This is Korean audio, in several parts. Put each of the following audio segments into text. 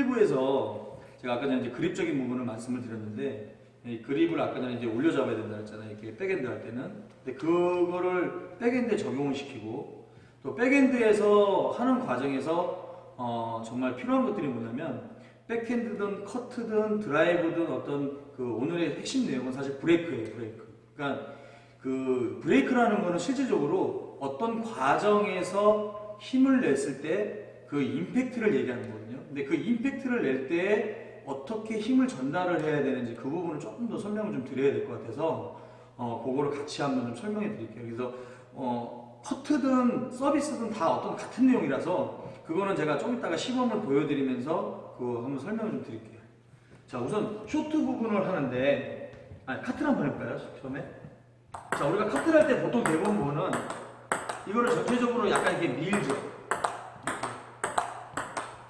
1부에서 제가 아까 전에 이제 그립적인 부분을 말씀을 드렸는데, 이 그립을 아까 전에 이제 올려 잡아야 된다 했잖아요. 이렇게 백핸드 할 때는. 근데 그거를 백핸드에 적용을 시키고, 또 백핸드에서 하는 과정에서 정말 필요한 것들이 뭐냐면, 백핸드든 커트든 드라이브든 어떤 그 오늘의 핵심 내용은 사실 브레이크예요. 브레이크. 그러니까 그 브레이크라는 거는 실질적으로 어떤 과정에서 힘을 냈을 때 그 임팩트를 얘기하는 거거든요. 근데 그 임팩트를 낼 때 어떻게 힘을 전달을 해야 되는지 그 부분을 조금 더 설명을 좀 드려야 될 것 같아서 그거를 같이 한번 좀 설명해 드릴게요. 그래서 커트든 서비스든 다 어떤 같은 내용이라서 그거는 제가 좀 이따가 시범을 보여드리면서 그거 한번 설명을 좀 드릴게요. 자, 우선 쇼트 부분을 하는데, 카트를 한번 해볼까요? 처음에. 자, 우리가 카트를 할 때 보통 대부분 보는 이거를 전체적으로 약간 이렇게 밀죠.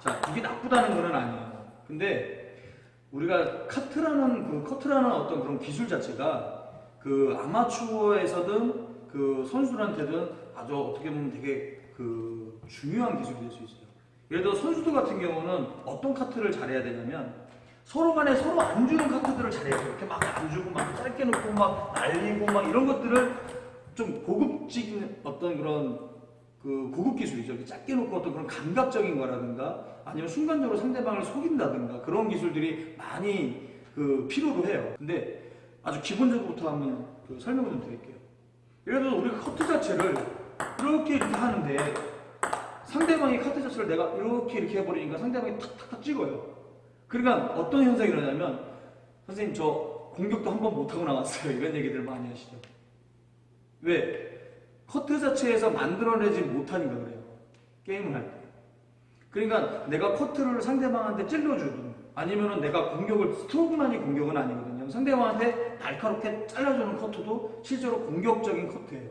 자, 이게 나쁘다는 건 아니에요. 근데 우리가 커트라는 어떤 그런 기술 자체가 그 아마추어에서든 그 선수들한테든 아주 어떻게 보면 되게 그 중요한 기술이 될 수 있어요. 예를 들어 선수들 같은 경우는 어떤 카트를 잘해야 되냐면 서로 간에 서로 안 주는 카트들을 잘해야 돼요. 이렇게 막 안 주고 막 짧게 놓고 막 날리고 막 이런 것들을 좀 고급진 어떤 그런 그 고급 기술이죠. 이렇게 짧게 놓고 어떤 그런 감각적인 거라든가 아니면 순간적으로 상대방을 속인다든가 그런 기술들이 많이 그 필요로 해요. 근데 아주 기본적으로부터 한번 그 설명을 좀 드릴게요. 예를 들어서 우리가 커트 자체를 이렇게 하는데 상대방이 카트 자체를 내가 이렇게 해버리니까 상대방이 탁탁탁 찍어요. 그러니까 어떤 현상이 일어나냐면 선생님 저 공격도 한 번 못하고 나왔어요. 이런 얘기들을 많이 하시죠. 왜? 커트 자체에서 만들어내지 못하니까 그래요. 게임을 할 때. 그러니까 내가 커트를 상대방한테 찔러주든 아니면은 내가 공격을 스트로크만이 공격은 아니거든요. 상대방한테 날카롭게 잘라주는 커트도 실제로 공격적인 커트예요.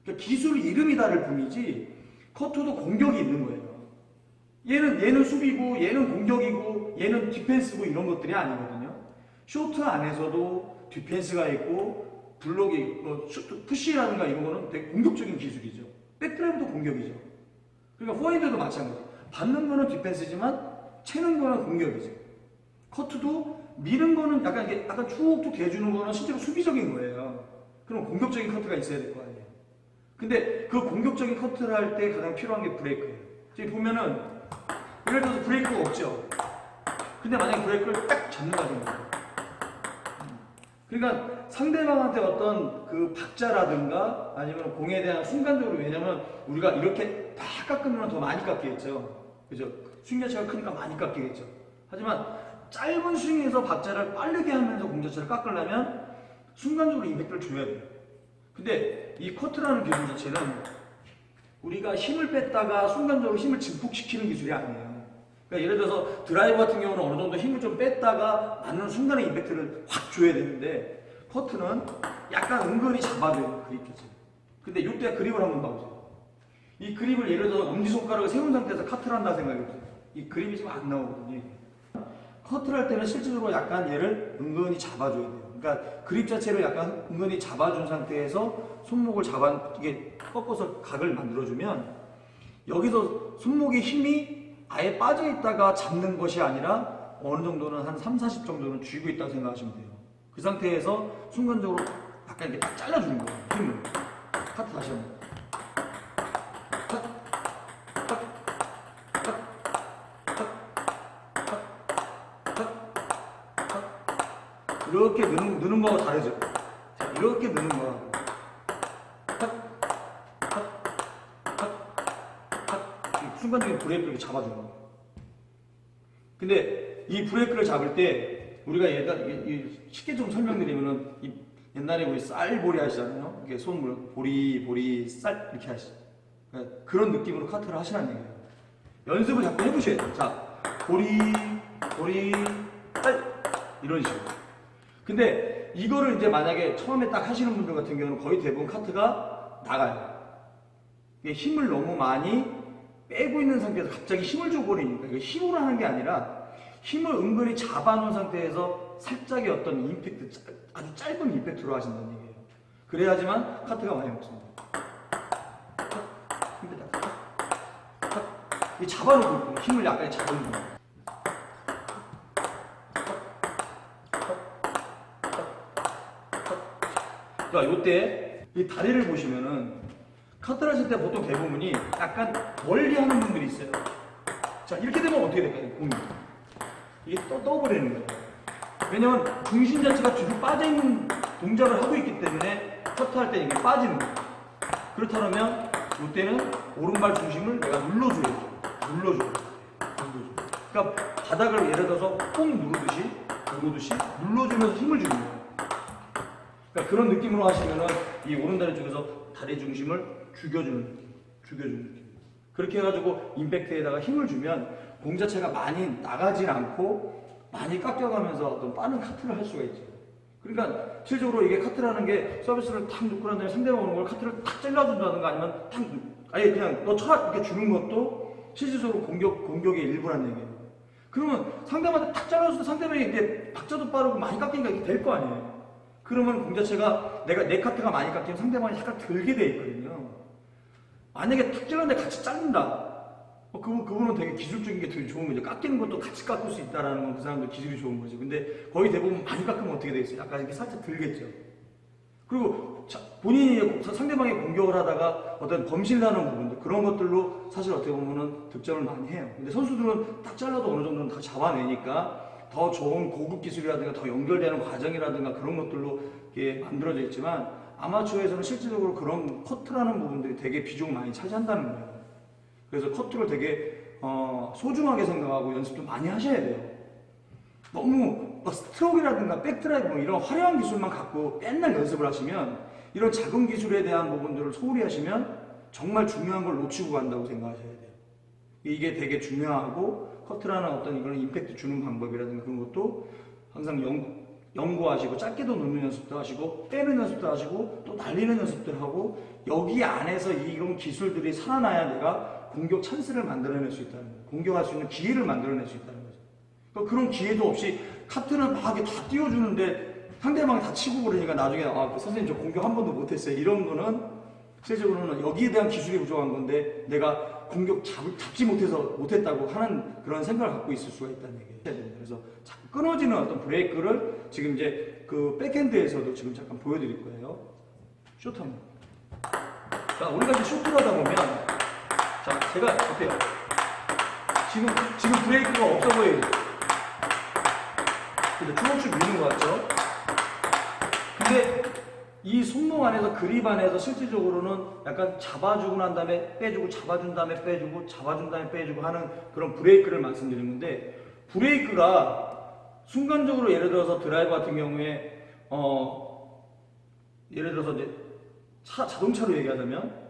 그러니까 기술 이름이 다를 뿐이지 커트도 공격이 있는 거예요. 얘는 수비고 얘는 공격이고 얘는 디펜스고 이런 것들이 아니거든요. 쇼트 안에서도 디펜스가 있고 블록이 푸시라든가 이런 거는 되게 공격적인 기술이죠. 백드라이브도 공격이죠. 그러니까 포핸드도 마찬가지. 받는 거는 디펜스지만 채는 거는 공격이죠. 커트도 미는 거는 약간 툭툭 대주는 거는 실제로 수비적인 거예요. 그럼 공격적인 커트가 있어야 될 거 아니에요. 근데 그 공격적인 커트를 할 때 가장 필요한 게 브레이크예요. 지금 보면은 예를 들어서 브레이크가 없죠. 근데 만약에 브레이크를 딱 잡는다든가 그러니까 상대방한테 어떤 그 박자라든가 아니면 공에 대한 순간적으로 왜냐면 우리가 이렇게 다 깎으면 더 많이 깎이겠죠. 그죠? 스윙 자체가 크니까 많이 깎이겠죠. 하지만 짧은 스윙에서 박자를 빠르게 하면서 공 자체를 깎으려면 순간적으로 임팩트를 줘야 돼요. 근데 이 커트라는 기술 자체는 우리가 힘을 뺐다가 순간적으로 힘을 증폭시키는 기술이 아니에요. 그러니까 예를 들어서 드라이브 같은 경우는 어느 정도 힘을 좀 뺐다가 맞는 순간에 임팩트를 확 줘야 되는데 커트는 약간 은근히 잡아줘요. 그립 자체. 근데 이때 그립을 한번 봐보세요. 이 그립을 예를 들어서 엄지손가락을 세운 상태에서 카트를 한다 생각해보세요. 이 그립이 지금 안 나오거든요. 커트를 할 때는 실질적으로 약간 얘를 은근히 잡아줘야 돼요. 그러니까 그립 자체를 약간 은근히 잡아준 상태에서 손목을 이게 꺾어서 각을 만들어주면 여기서 손목의 힘이 아예 빠져있다가 잡는 것이 아니라 어느 정도는 한 3, 40 정도는 쥐고 있다고 생각하시면 돼요. 그 상태에서 순간적으로 약간 이렇게 딱 잘라주는 거예요. 힘을. 카트 다시 한번. 이렇게 넣는 거하고 다르죠? 자, 이렇게 넣는 거하고 순간적인 브레이크를 이렇게 잡아주는 거예요. 근데 이 브레이크를 잡을 때 우리가 쉽게 좀 설명드리면은 옛날에 우리 쌀보리 하시잖아요. 이렇게 손을 보리 쌀 이렇게 하시죠. 그러니까 그런 느낌으로 카트를 하시라는 얘기예요. 연습을 자꾸 해보셔야 돼요. 자, 보리 쌀 이런 식으로. 근데 이거를 이제 만약에 처음에 딱 하시는 분들 같은 경우는 거의 대부분 카트가 나가요. 힘을 너무 많이 빼고 있는 상태에서 갑자기 힘을 줘버리니까 이거 힘으로 하는 게 아니라 힘을 은근히 잡아놓은 상태에서 살짝의 어떤 임팩트, 아주 짧은 임팩트로 하신다는 얘기예요. 그래야지만 카트가 많이 먹습니다. 이 잡아놓고 힘을 약간 잡아놓는 거예요. 그러니까 요때 이 다리를 보시면은 카트를 하실 때 보통 대부분이 약간 멀리 하는 분들이 있어요. 자, 이렇게 되면 어떻게 될까요? 공이. 이게 떠버리는 거예요. 왜냐면 중심 자체가 뒤로 빠져있는 동작을 하고 있기 때문에 커트할 때 이게 빠지는 거예요. 그렇다면 이때는 오른발 중심을 내가 눌러줘야죠. 눌러줘요. 그러니까 바닥을 예를 들어서 꼭 누르듯이 눌러주면서 힘을 주는 거예요. 그러니까 그런 느낌으로 하시면은 이 오른다리 쪽에서 다리 중심을 죽여주는 느낌. 그렇게 해가지고 임팩트에다가 힘을 주면 공 자체가 많이 나가진 않고 많이 깎여가면서 어떤 빠른 카트를 할 수가 있죠. 그러니까 실적으로 이게 카트라는 게 서비스를 탁 놓고 난 다음에 상대방 오는 걸 카트를 탁 잘라준다든가 아니면 탁 아예 그냥 너 쳐라 이렇게 주는 것도 실질적으로 공격의 일부란 얘기예요. 그러면 상대방한테 탁 잘라줬을 때 상대방이 이게 박자도 빠르고 많이 깎이니까 이게 될 거 아니에요. 그러면 공 자체가 내 카트가 많이 깎이면 상대방이 약간 들게 돼 있거든요. 만약에 탁 잘랐는데 같이 잘린다. 그분은 되게 기술적인 게 되게 좋은 거죠. 깎이는 것도 같이 깎을 수 있다라는 건 그 사람들 기술이 좋은 거죠. 근데 거의 대부분 많이 깎으면 어떻게 되겠어요? 약간 이렇게 살짝 들겠죠. 그리고 본인이 상대방의 공격을 하다가 어떤 범실나는 부분들 그런 것들로 사실 어떻게 보면은 득점을 많이 해요. 근데 선수들은 딱 잘라도 어느 정도는 다 잡아내니까 더 좋은 고급 기술이라든가 더 연결되는 과정이라든가 그런 것들로 이게 만들어져 있지만 아마추어에서는 실질적으로 그런 커트라는 부분들이 되게 비중을 많이 차지한다는 거예요. 그래서 커트를 되게 소중하게 생각하고 연습도 많이 하셔야 돼요. 너무 스트로크라든가 백드라이브 이런 화려한 기술만 갖고 맨날 연습을 하시면 이런 작은 기술에 대한 부분들을 소홀히 하시면 정말 중요한 걸 놓치고 간다고 생각하셔야 돼요. 이게 되게 중요하고 커트라는 어떤 이런 임팩트 주는 방법이라든가 그런 것도 항상 연구하시고 짧게도 놓는 연습도 하시고 빼는 연습도 하시고 또 날리는 연습도 하고 여기 안에서 이런 기술들이 살아나야 내가 공격 찬스를 만들어낼 수 있다는 거예요. 공격할 수 있는 기회를 만들어낼 수 있다는 거죠. 그러니까 그런 기회도 없이 카트를 막 이렇게 다 띄워주는데 상대방이 다 치고 그러니까 나중에 선생님 저 공격 한 번도 못했어요. 이런 거는 실질적으로는 여기에 대한 기술이 부족한 건데 내가 공격 잡지 못했다고 하는 그런 생각을 갖고 있을 수가 있다는 얘기예요. 그래서 자꾸 끊어지는 어떤 브레이크를 지금 이제 그 백핸드에서도 지금 잠깐 보여드릴 거예요. 쇼트하면. 자, 우리가 이제 쇼트를 하다 보면 자, 제가 어때요? 지금 브레이크가 없어 보여요. 근데 주먹줄 미는 것 같죠? 근데 이 손목 안에서 그립 안에서 실질적으로는 약간 잡아주고 난 다음에 빼주고 잡아준 다음에 빼주고 잡아준 다음에 빼주고 하는 그런 브레이크를 말씀드린 건데 브레이크가 순간적으로 예를 들어서 드라이버 같은 경우에 예를 들어서 이제 자동차로 얘기하자면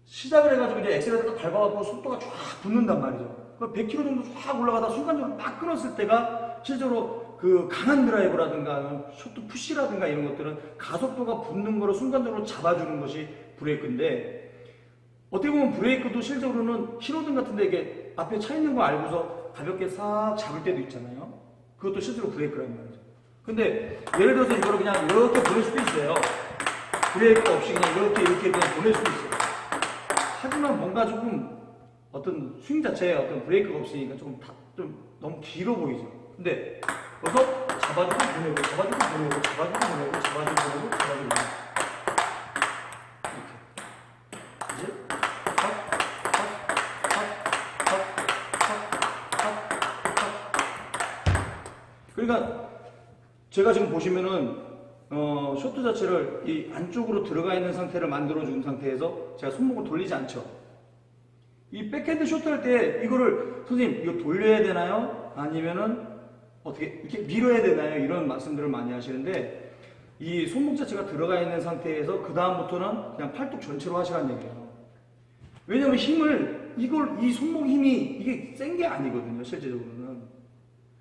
시작을 해가지고 이제 엑셀레이터 밟아갖고 속도가 쫙 붙는단 말이죠. 100km 정도 쫙 올라가다 순간적으로 막 끊었을 때가 실제로 그 강한 드라이버라든가 쇼트 푸시라든가 이런 것들은 가속도가 붙는 거를 순간적으로 잡아주는 것이 브레이크인데 어떻게 보면 브레이크도 실제로는 신호등 같은데 이게 앞에 차 있는 거 알고서 가볍게 싹 잡을 때도 있잖아요. 그것도 실제로 브레이크라는 말이죠. 근데 예를 들어서 이거를 그냥 이렇게 보낼 수도 있어요. 브레이크 없이 그냥 이렇게 그냥 보낼 수도 있어요. 하지만 뭔가 조금 어떤 스윙 자체에 어떤 브레이크가 없으니까 좀 너무 길어 보이죠. 근데 그래서 잡아주고 보내고 잡아주고 보내고 잡아주고 보내고 잡아주고 보내고 잡아주고 보내고 이렇게 이제 그러니까 제가 지금 보시면은 쇼트 자체를 이 안쪽으로 들어가 있는 상태를 만들어 준 상태에서 제가 손목을 돌리지 않죠. 이 백핸드 쇼트 할 때 이거를 선생님 이거 돌려야 되나요? 아니면은 어떻게 이렇게 밀어야 되나요? 이런 말씀들을 많이 하시는데 이 손목 자체가 들어가 있는 상태에서 그 다음부터는 그냥 팔뚝 전체로 하시라는 얘기예요. 왜냐면 이 손목 힘이 이게 센 게 아니거든요. 실제적으로는.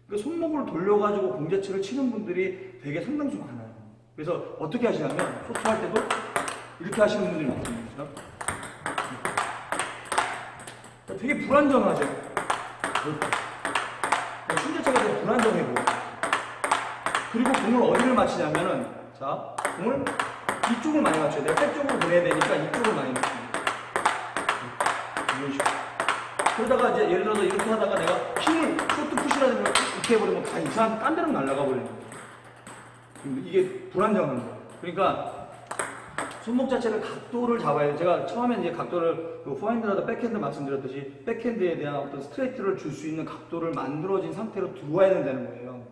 그러니까 손목을 돌려가지고 공 자체를 치는 분들이 되게 상당수 많아요. 그래서 어떻게 하시냐면 쇼트 할 때도 이렇게 하시는 분들이 많습니다. 되게 불안정하죠. 손 자체가 되게 불안정해 보여요. 그리고 공을 어디를 맞히냐면은 자, 공을 이쪽을 많이 맞춰요. 내가 백쪽으로 보내야 되니까 이쪽을 많이 맞춥니다. 이런 식으로. 그러다가 이제 예를 들어서 이렇게 하다가 내가 힘을 쇼트 푸시라든가 이렇게 해버리면 다 이상한 딴 데로 날아가 버리는 거예요. 이게 불안정한 거예요. 그러니까 손목 자체를 각도를 잡아야 돼요. 제가 처음에 이제 각도를 그 포핸드라도 백핸드 말씀드렸듯이 백핸드에 대한 어떤 스트레이트를 줄 수 있는 각도를 만들어진 상태로 들어와야 된다는 거예요.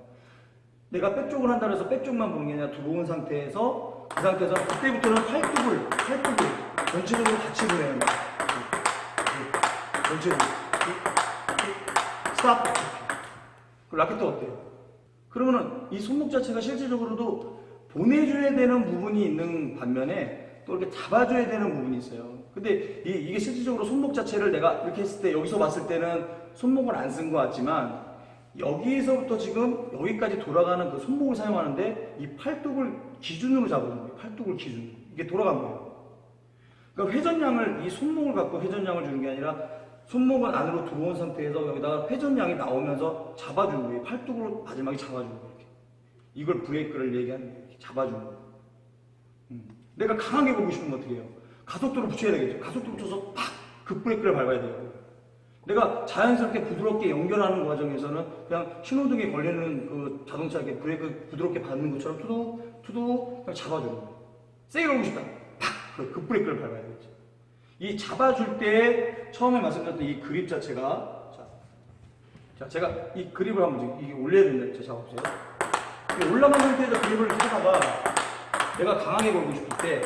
내가 백쪽을 한다 해서 백쪽만 보는 게 아니라 들어온 상태에서 그 상태에서 그때부터는 팔뚝을 전체적으로 같이 보내는 거예요. 전체적으로 스탑. 그 라켓도 어때요? 그러면은 이 손목 자체가 실질적으로도 보내줘야 되는 부분이 있는 반면에 또 이렇게 잡아줘야 되는 부분이 있어요. 근데 이게 실질적으로 손목 자체를 내가 이렇게 했을 때 여기서 봤을 때는 손목을 안 쓴 것 같지만 여기서부터 지금 여기까지 돌아가는 그 손목을 사용하는데 이 팔뚝을 기준으로 잡아주는 거예요. 팔뚝을 기준으로. 이게 돌아간 거예요. 그러니까 회전량을 이 손목을 갖고 회전량을 주는 게 아니라 손목은 안으로 들어온 상태에서 여기다가 회전량이 나오면서 잡아주는 거예요. 팔뚝으로 마지막에 잡아주는 거예요. 이렇게. 이걸 브레이크를 얘기하는 거예요. 이렇게 잡아주는 거예요. 내가 강하게 보고 싶으면 어떻게 해요? 가속도를 붙여야 되겠죠. 가속도 붙여서 팍! 급브레이크를 밟아야 돼요. 내가 자연스럽게 부드럽게 연결하는 과정에서는 그냥 신호등에 걸리는 그 자동차 이렇게 브레이크 부드럽게 밟는 것처럼 투두 그냥 잡아주는 거예요. 세게 가고 싶다. 팍! 급브레이크를 밟아야 되겠죠. 이 잡아줄 때 처음에 말씀드렸던 이 그립 자체가 자 제가 이 그립을 한번 이게 올려야 된다. 자 잡아보세요. 올라간 상태에서 그립을 이렇게 하다가 내가 강하게 걸고 싶을 때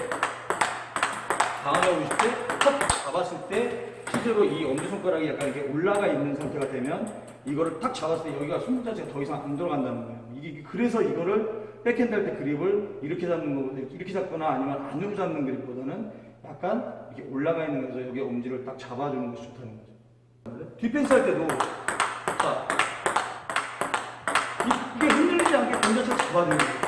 탁 잡았을 때 실제로 이 엄지손가락이 약간 이렇게 올라가 있는 상태가 되면 이거를 탁 잡았을 때 여기가 손목 자체가 더 이상 안 들어간다는 거예요. 이게 그래서 이거를 백핸드 할 때 그립을 이렇게 잡는 거거든요. 이렇게 잡거나 아니면 안으로 잡는 그립보다는 약간 이렇게 올라가 있는 거에서 여기 엄지를 딱 잡아주는 것이 좋다는 거죠. 디펜스 할 때도 자 이게 흔들리지 않게 공 자체를 잡아주는 거예요.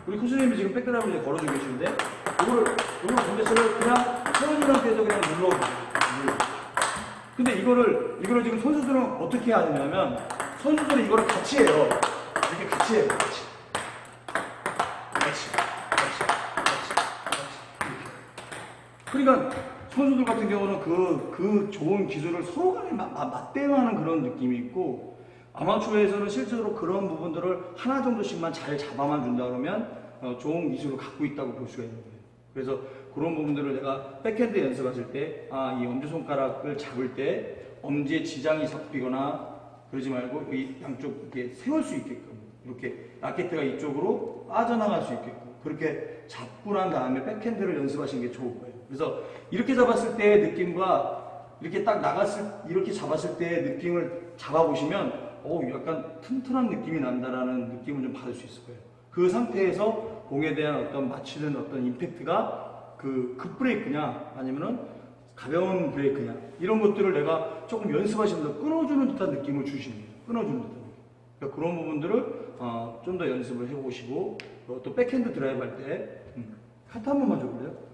우리 코치님이 지금 백드랍을 이제 걸어주고 계시는데 이거를 공 자체를 그냥 세워진 상태에서 그냥 눌러주세요. 근데 이거를 지금 선수들은 어떻게 하냐면 선수들은 이거를 같이 해요. 이렇게 같이 해요. 같이. 그러니까 선수들 같은 경우는 그 좋은 기술을 서로 간에 맞대응하는 그런 느낌이 있고 아마추어에서는 실제로 그런 부분들을 하나 정도씩만 잘 잡아만 준다 그러면 좋은 기술을 갖고 있다고 볼 수가 있는 거예요. 그래서 그런 부분들을 내가 백핸드 연습하실 때 이 엄지손가락을 잡을 때 엄지에 지장이 잡히거나 그러지 말고 이 양쪽 이렇게 세울 수 있게끔 이렇게 라켓가 이쪽으로 빠져나갈 수 있게끔 그렇게 잡고 난 다음에 백핸드를 연습하시는 게 좋을 거예요. 그래서 이렇게 잡았을 때의 느낌과 이렇게 딱 이렇게 잡았을 때의 느낌을 잡아보시면 약간 튼튼한 느낌이 난다라는 느낌을 좀 받을 수 있을 거예요. 그 상태에서 공에 대한 어떤 맞추는 어떤 임팩트가 그 급브레이크냐 아니면은 가벼운 브레이크냐 이런 것들을 내가 조금 연습하시면서 끊어주는 듯한 느낌을 주시는 거예요. 끊어주는 듯한 느낌. 그러니까 그런 부분들을 좀 더 연습을 해보시고 또 백핸드 드라이브 할 때 카트 한 번만 줘볼래요?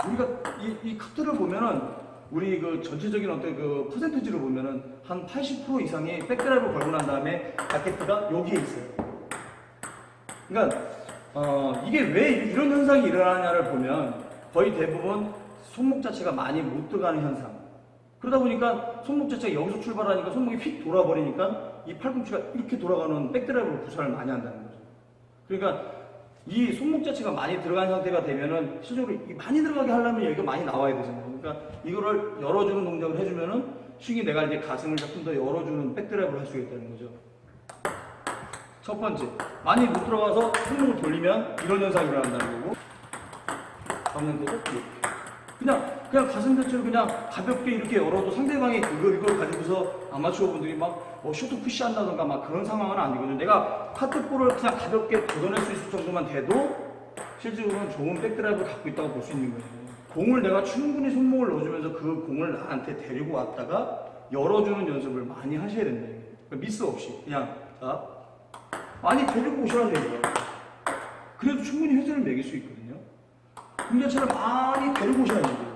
우리가 이 카트를 보면은 우리 그 전체적인 어떤 그 퍼센티지를 보면은 한 80% 이상이 백드라이브 걸고 난 다음에 라켓가 여기에 있어요. 그러니까 이게 왜 이런 현상이 일어나냐를 보면 거의 대부분 손목 자체가 많이 못 들어가는 현상. 그러다 보니까 손목 자체가 여기서 출발하니까 손목이 휙 돌아버리니까 이 팔꿈치가 이렇게 돌아가는 백드라이브로 부상을 많이 한다는 거죠. 그러니까 이 손목 자체가 많이 들어간 상태가 되면은 실제로 많이 들어가게 하려면 여기가 많이 나와야 되잖아요. 그러니까 이거를 열어주는 동작을 해주면은 쉽게 내가 이제 가슴을 조금 더 열어주는 백드라이브를 할 수 있다는 거죠. 첫 번째, 많이 못 들어가서 손목을 돌리면 이런 현상이 일어난다는 거고, 잡는 거고, 그냥 가슴 자체를 그냥 가볍게 이렇게 열어도 상대방이 이걸 가지고서 아마추어 분들이 막 쇼트 푸시 한다던가 막 그런 상황은 아니거든요. 내가 카트볼을 그냥 가볍게 걷어낼 수 있을 정도만 돼도 실제로는 좋은 백드라이브를 갖고 있다고 볼 수 있는 거예요. 공을 내가 충분히 손목을 넣어주면서 그 공을 나한테 데리고 왔다가 열어주는 연습을 많이 하셔야 된다. 그러니까 미스 없이 그냥 많이 데리고 오셔야 돼요. 그래도 충분히 회전을 매길 수 있거든요. 공자처럼 많이 데리고 오셔야 돼요.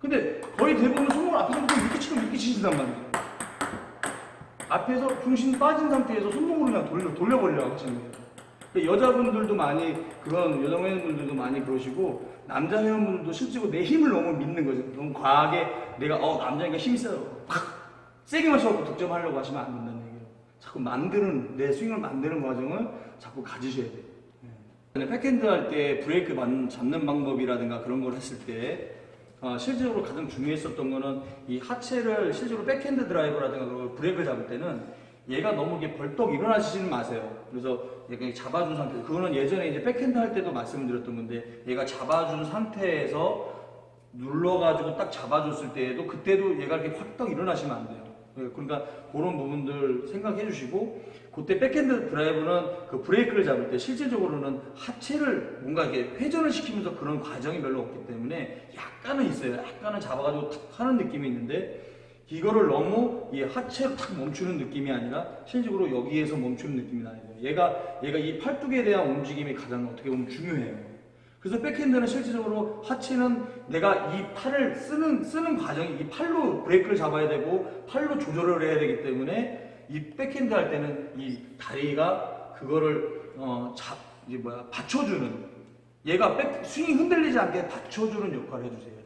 근데 거의 대부분 손목을 앞에서 이렇게 치고 이렇게 치신단 말이에요. 앞에서 중심 빠진 상태에서 손목으로 그냥 돌려버리려고 하시는 거예요. 그러니까 여자분들도 많이 그런 여성 회원분들도 많이 그러시고 남자 회원분들도 실제로 내 힘을 너무 믿는 거죠. 너무 과하게 내가 남자니까 힘이 세요. 팍 세게 마셔갖고 득점하려고 하시면 안 된다는 얘기예요. 자꾸 만드는 내 스윙을 만드는 과정을 자꾸 가지셔야 돼요. 백핸드 할 때 브레이크 잡는 방법이라든가 그런 걸 했을 때 실질적으로 가장 중요했었던 거는 이 하체를 실제로 백핸드 드라이버라든가 그런 걸 브레이크를 잡을 때는 얘가 너무 이게 벌떡 일어나시지는 마세요. 그래서 얘가 잡아준 상태, 그거는 예전에 이제 백핸드 할 때도 말씀을 드렸던 건데, 얘가 잡아준 상태에서 눌러가지고 딱 잡아줬을 때에도 그때도 얘가 이렇게 확떡 일어나시면 안 돼요. 그러니까 그런 부분들 생각해 주시고, 그때 백핸드 드라이브는 그 브레이크를 잡을 때 실질적으로는 하체를 뭔가 이렇게 회전을 시키면서 그런 과정이 별로 없기 때문에 약간은 있어요. 약간은 잡아가지고 탁 하는 느낌이 있는데, 이거를 너무 이 하체로 탁 멈추는 느낌이 아니라 실질적으로 여기에서 멈추는 느낌이 나야 돼요. 얘가 이 팔뚝에 대한 움직임이 가장 어떻게 보면 중요해요. 그래서 백핸드는 실질적으로 하체는 내가 이 팔을 쓰는 과정이 이 팔로 브레이크를 잡아야 되고 팔로 조절을 해야 되기 때문에 이 백핸드 할 때는 이 다리가 그거를 받쳐주는, 얘가 스윙이 흔들리지 않게 받쳐주는 역할을 해주세요.